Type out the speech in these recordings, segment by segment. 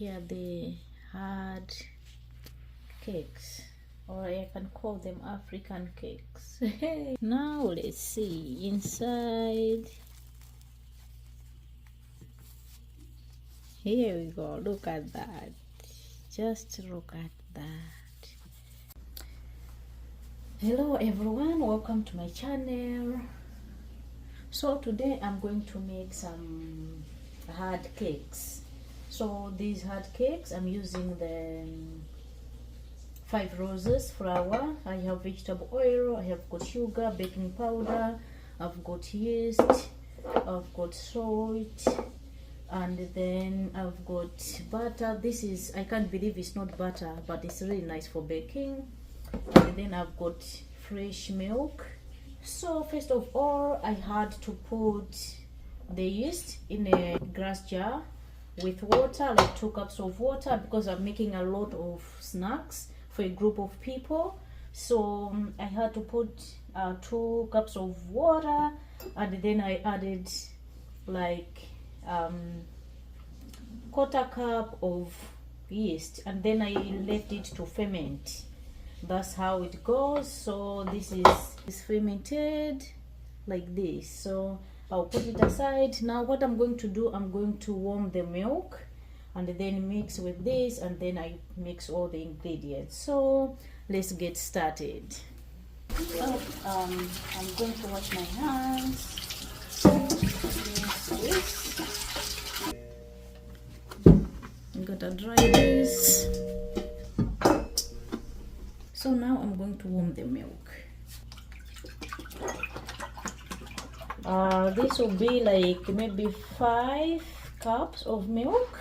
prepare the hard cakes, or I can call them African cakes. Now let's see inside. Here we go. Look at that. Just look at that. Hello everyone, welcome to my channel. So today I'm going to make some hard cakes. So these hard cakes, I'm using the 5 roses flour. I have vegetable oil, I have got sugar, baking powder, I've got yeast, I've got salt, and then I've got butter. This is, I can't believe it's not butter, but it's really nice for baking. And then I've got fresh milk. So first of all, I had to put the yeast in a glass jar with water, like 2 cups of water, because I'm making a lot of snacks for a group of people. So I had to put 2 cups of water, and then I added like 1/4 cup of yeast, and then I left it to ferment. That's how it goes. So this is fermented like this. So I'll put it aside. Now what I'm going to do, I'm going to warm the milk and then mix with this, and then I mix all the ingredients. So let's get started. I'm going to wash my hands. I'm gonna dry this. So now I'm going to warm the milk. This will be like maybe 5 cups of milk.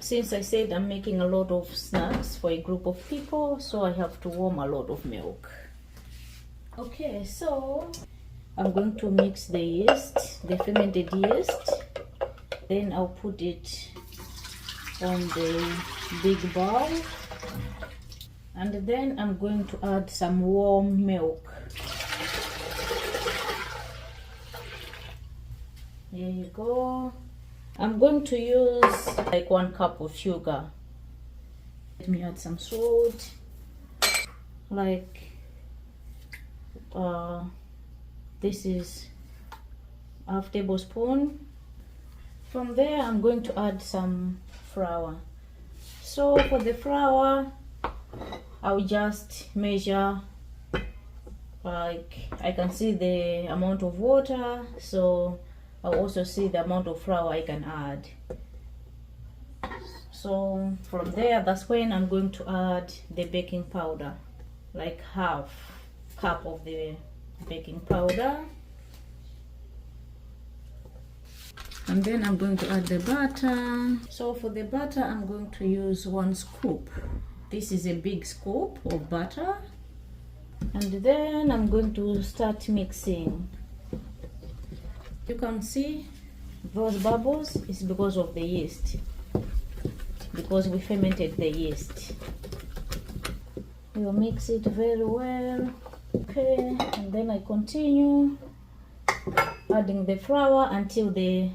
Since I said I'm making a lot of snacks for a group of people, so I have to warm a lot of milk. Okay, so I'm going to mix the yeast, the fermented yeast. Then I'll put it on the big bowl. And then I'm going to add some warm milk. Here you go. I'm going to use like 1 cup of sugar. Let me add some salt, like this is 1/2 tablespoon. From there I'm going to add some flour. So for the flour, I'll just measure, like I can see the amount of water, so I'll also see the amount of flour I can add. So from there, that's when I'm going to add the baking powder, like 1/2 cup of the baking powder. And then I'm going to add the butter. So for the butter, I'm going to use 1 scoop. This is a big scoop of butter. And then I'm going to start mixing. You can see those bubbles is because of the yeast, because we fermented the yeast. We'll mix it very well. Okay, and then I continue adding the flour until the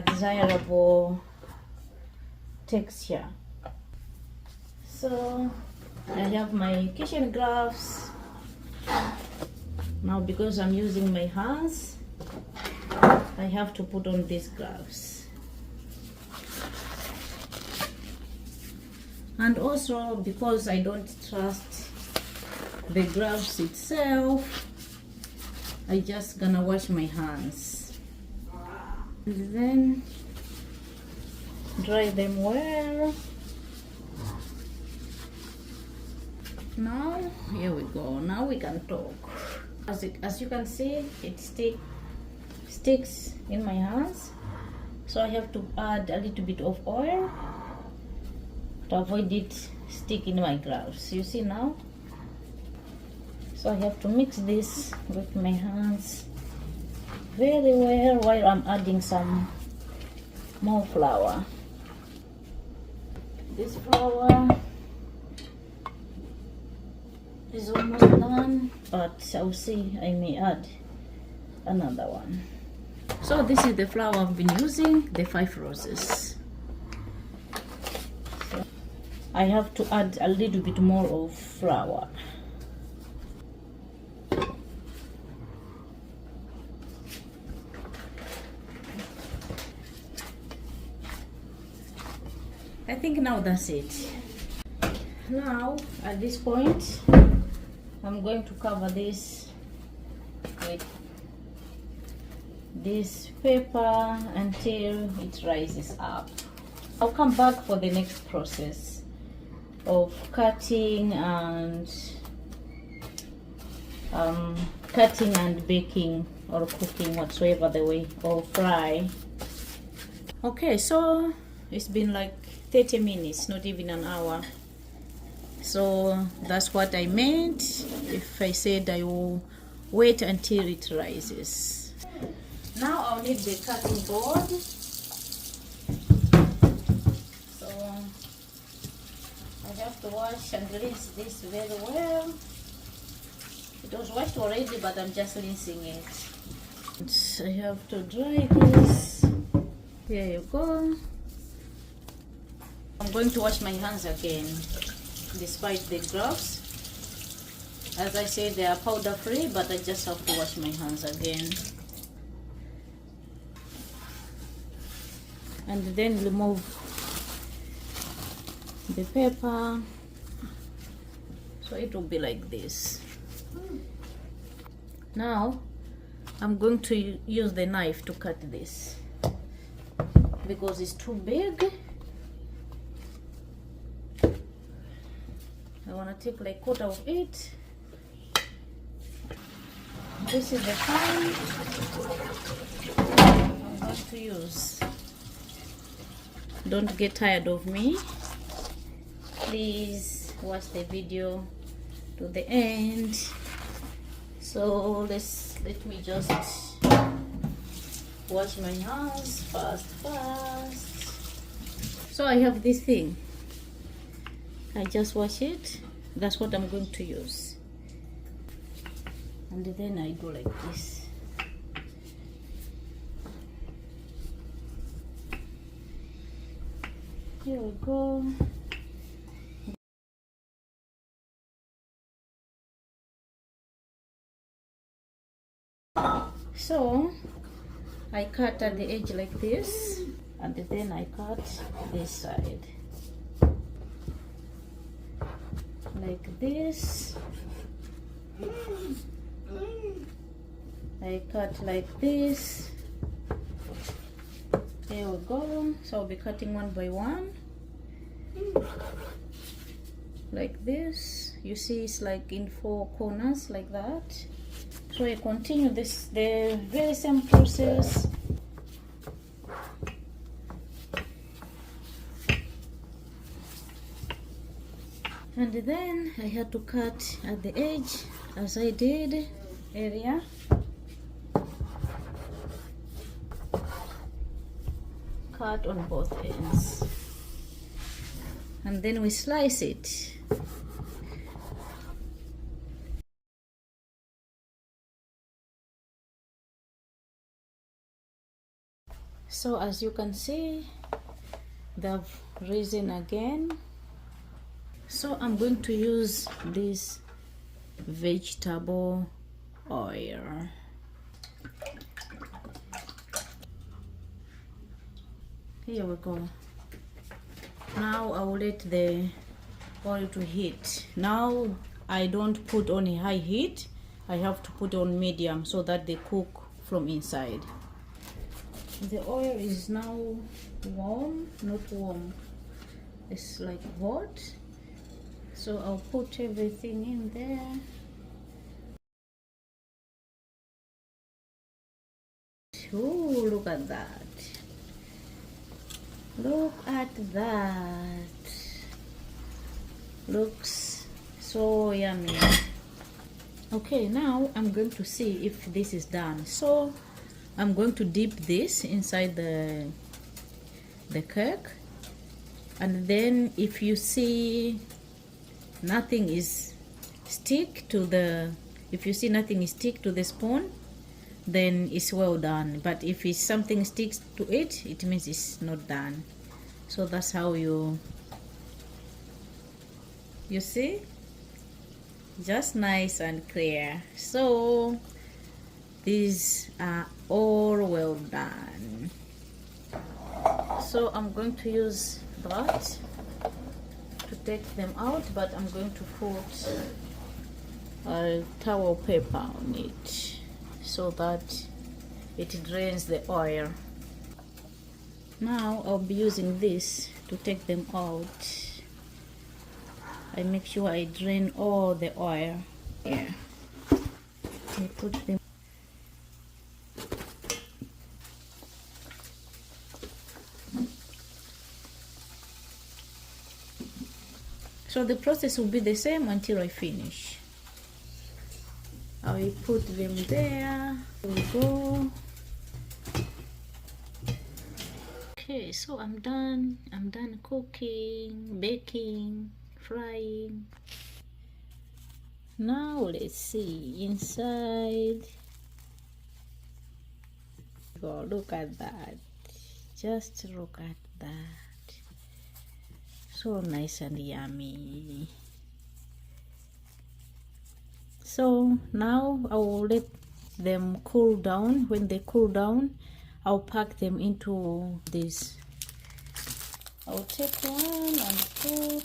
desirable texture. So I have my kitchen gloves. Now because I'm using my hands, I have to put on these gloves. And also because I don't trust the gloves itself, I just gonna wash my hands. And then dry them well. Now here we go. Now we can talk. As you can see, it sticks in my hands, so I have to add a little bit of oil to avoid it stick in my gloves. You see now? So I have to mix this with my hands very well while I'm adding some more flour. This flour is almost done, but I'll see, I may add another one. So this is the flour I've been using, the 5 roses. So I have to add a little bit more of flour. I think now that's it. Now at this point I'm going to cover this with this paper until it rises up. I'll come back for the next process of cutting and baking or cooking, whatsoever the way, or fry. Okay, so it's been like 30 minutes, not even an hour. So that's what I meant if I said I will wait until it rises. Now I'll need the cutting board. So I have to wash and rinse this very well. It was washed already, but I'm just rinsing it. And I have to dry this. Here you go. I'm going to wash my hands again, despite the gloves. As I said, they are powder free, but I just have to wash my hands again. And then remove the paper. So it will be like this. Now I'm going to use the knife to cut this because it's too big. I want to take like quarter of it. This is the kind I'm going to use. Don't get tired of me. Please watch the video to the end. So let me just wash my hands fast. So I have this thing. I just wash it. That's what I'm going to use. And then I go like this. Here we go. So I cut at the edge like this, and then I cut this side like this. I cut like this. There we go. So I'll be cutting one by one like this. You see, it's like in 4 corners like that. So I continue the very same process. And then I had to cut at the edge as I did area. Cut on both ends. And then we slice it. So as you can see, they've risen again. So I'm going to use this vegetable oil. Here we go. Now I will let the oil to heat. Now I don't put on a high heat. I have to put on medium so that they cook from inside. The oil is now warm, not warm. It's like hot. So I'll put everything in there. Ooh, look at that. Look at that. Looks so yummy. Okay, now I'm going to see if this is done. So I'm going to dip this inside the cake, and then if you see nothing is stick to the spoon, then it's well done. But if it's something sticks to it, it means it's not done. So that's how you see, just nice and clear. So these are all well done. So I'm going to use that to take them out, but I'm going to put a towel paper on it so that it drains the oil. Now I'll be using this to take them out. I make sure I drain all the oil here. I put them. So the process will be the same until I finish. I will put them there. There we go. Okay, so I'm done. I'm done cooking, baking, frying. Now let's see inside. Oh, look at that. Just look at that. So nice and yummy. So now I will let them cool down. When they cool down, I'll pack them into this. I'll take one and put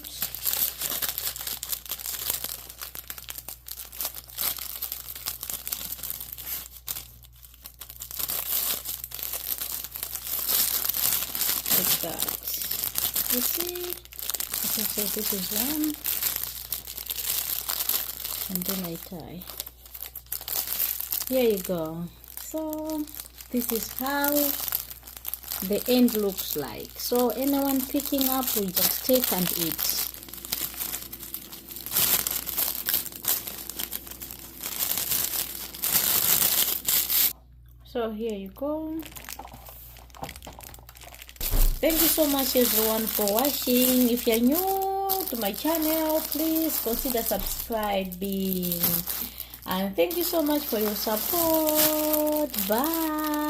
like that. You see? Okay, so this is one, and then I tie. Here you go. So this is how the end looks like. So anyone picking up will just take and eat. So here you go. Thank you so much everyone for watching. If you're new to my channel, please consider subscribing. And thank you so much for your support. Bye.